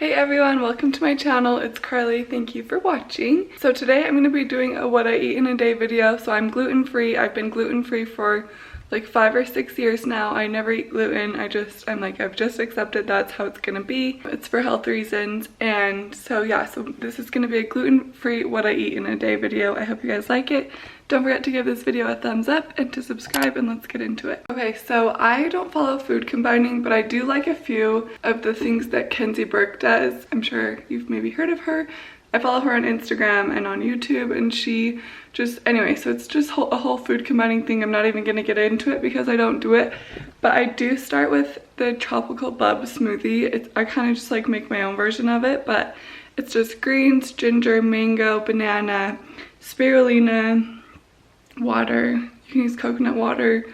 Hey everyone, welcome to my channel. It's Karli. Thank you for watching. So today I'm going to be doing a what I eat in a day video. So I'm gluten free. I've been gluten free for like 5 or 6 years now. I never eat gluten. I've just accepted that's how it's gonna be. It's for health reasons. And so yeah, so this is gonna be a gluten free what I eat in a day video. I hope you guys like it. Don't forget to give this video a thumbs up and to subscribe, and let's get into it. Okay, so I don't follow food combining, but I do like a few of the things that Kenzie Burke does. I'm sure you've maybe heard of her. I follow her on Instagram and on YouTube, and she just, anyway, so it's just a whole food combining thing. I'm not even gonna get into it because I don't do it, but I do start with the tropical bub smoothie. I kind of just like make my own version of it, but it's just greens, ginger, mango, banana, spirulina, water. You can use coconut water.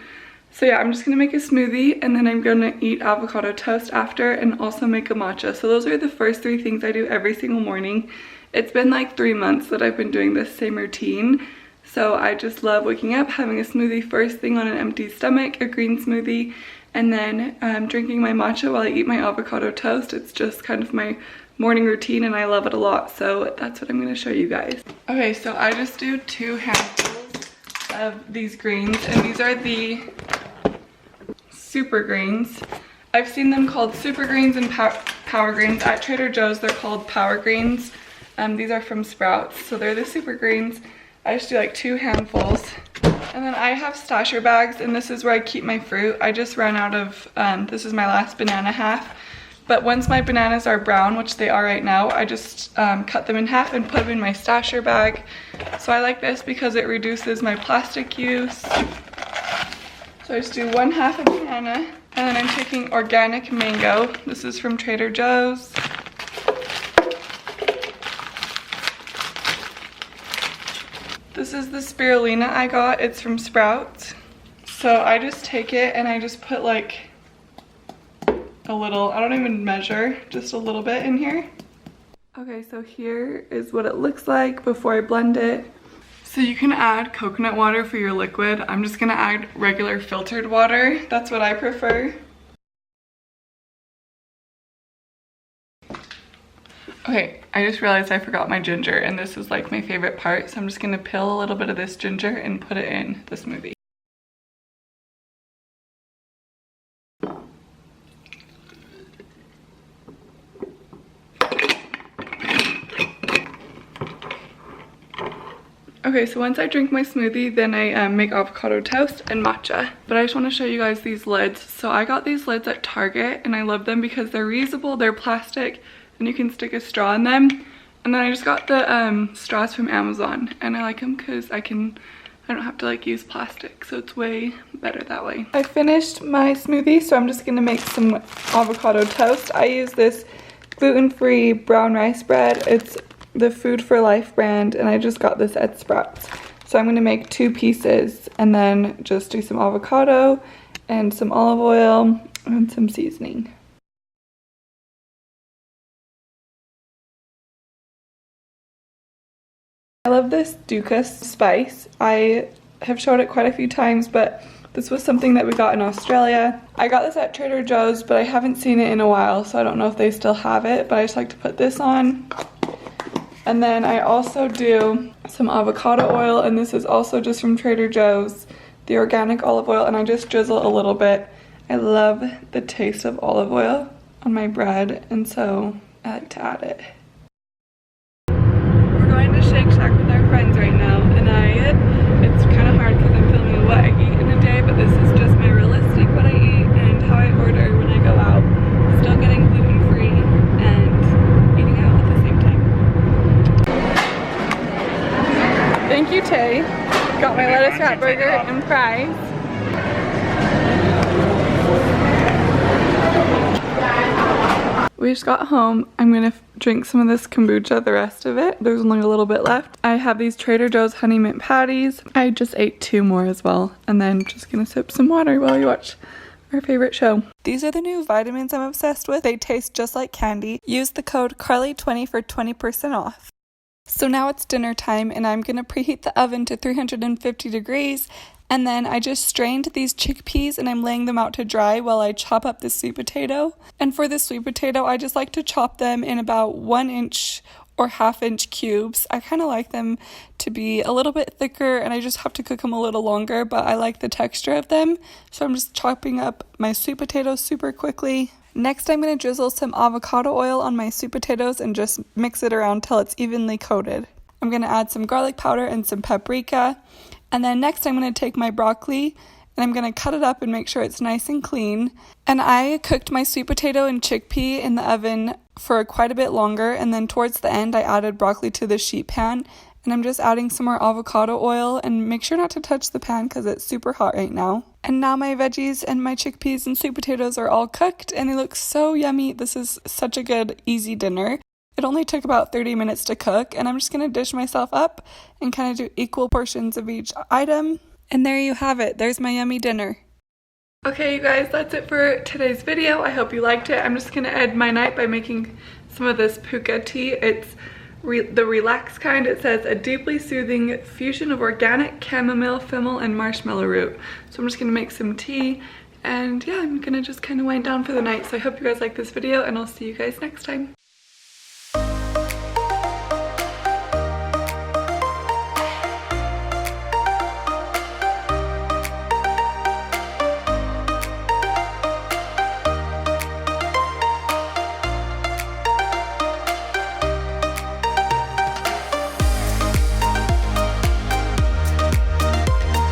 So yeah, I'm just gonna make a smoothie, and then I'm gonna eat avocado toast after, and also make a matcha. So those are the first 3 things I do every single morning. It's been like 3 months that I've been doing this same routine. So I just love waking up, having a smoothie first thing on an empty stomach, a green smoothie, and then drinking my matcha while I eat my avocado toast. It's just kind of my morning routine, and I love it a lot. So that's what I'm gonna show you guys. Okay, so I just do 2 handfuls of these greens, and these are the super greens. I've seen them called super greens and power greens. At Trader Joe's they're called power greens. These are from Sprouts, so they're the super greens. I just do like 2 handfuls. And then I have stasher bags, and this is where I keep my fruit. I just ran out of, this is my last banana half. But once my bananas are brown, which they are right now, I just cut them in half and put them in my stasher bag. So I like this because it reduces my plastic use. So I just do 1 half a banana, and then I'm taking organic mango. This is from Trader Joe's. This is the spirulina I got. It's from Sprouts. So I just take it and I just put like a little, I don't even measure, just a little bit in here. Okay, so here is what it looks like before I blend it. So you can add coconut water for your liquid. I'm just gonna add regular filtered water. That's what I prefer. Okay, I just realized I forgot my ginger, and this is like my favorite part. So I'm just gonna peel a little bit of this ginger and put it in the smoothie. Okay, so once I drink my smoothie, then I make avocado toast and matcha. But I just want to show you guys these lids. So I got these lids at Target, and I love them because they're reusable, they're plastic, and you can stick a straw in them. And then I just got the straws from Amazon, and I like them because I don't have to like use plastic, so it's way better that way. I finished my smoothie, so I'm just gonna make some avocado toast. I use this gluten-free brown rice bread. It's the Food for Life brand, and I just got this at Sprouts. So I'm gonna make 2 pieces, and then just do some avocado and some olive oil and some seasoning. I love this Dukas spice. I have showed it quite a few times, but this was something that we got in Australia. I got this at Trader Joe's, but I haven't seen it in a while, so I don't know if they still have it, but I just like to put this on. And then I also do some avocado oil, and this is also just from Trader Joe's, the organic olive oil, and I just drizzle a little bit. I love the taste of olive oil on my bread, and so I like to add it. We're going to Shake Shack with our friends right now, and it's kind of hard because I'm filming what I eat in a day, but this is just my realistic what I eat and how I order when I go out. Still getting gluten free and eating out at the same time. Thank you, Tay. Got my lettuce wrap burger and fries. We just got home. I'm gonna drink some of this kombucha, the rest of it. There's only a little bit left. I have these Trader Joe's honey mint patties. I just ate 2 more as well. And then just gonna sip some water while we watch our favorite show. These are the new vitamins I'm obsessed with. They taste just like candy. Use the code Karli20 for 20% off. So now it's dinner time, and I'm gonna preheat the oven to 350 degrees And then I just strained these chickpeas and I'm laying them out to dry while I chop up the sweet potato. And for the sweet potato, I just like to chop them in about 1-inch or 1/2-inch cubes. I kind of like them to be a little bit thicker and I just have to cook them a little longer, but I like the texture of them. So I'm just chopping up my sweet potatoes super quickly. Next, I'm going to drizzle some avocado oil on my sweet potatoes and just mix it around till it's evenly coated. I'm going to add some garlic powder and some paprika. And then next I'm going to take my broccoli and I'm going to cut it up and make sure it's nice and clean. And I cooked my sweet potato and chickpea in the oven for quite a bit longer, and then towards the end I added broccoli to the sheet pan. And I'm just adding some more avocado oil, and make sure not to touch the pan because it's super hot right now. And now my veggies and my chickpeas and sweet potatoes are all cooked and they look so yummy. This is such a good, easy dinner. It only took about 30 minutes to cook, and I'm just going to dish myself up and kind of do equal portions of each item. And there you have it. There's my yummy dinner. Okay, you guys, that's it for today's video. I hope you liked it. I'm just going to end my night by making some of this puka tea. It's the relaxed kind. It says a deeply soothing fusion of organic chamomile, fennel, and marshmallow root. So I'm just going to make some tea. And yeah, I'm going to just kind of wind down for the night. So I hope you guys like this video, and I'll see you guys next time.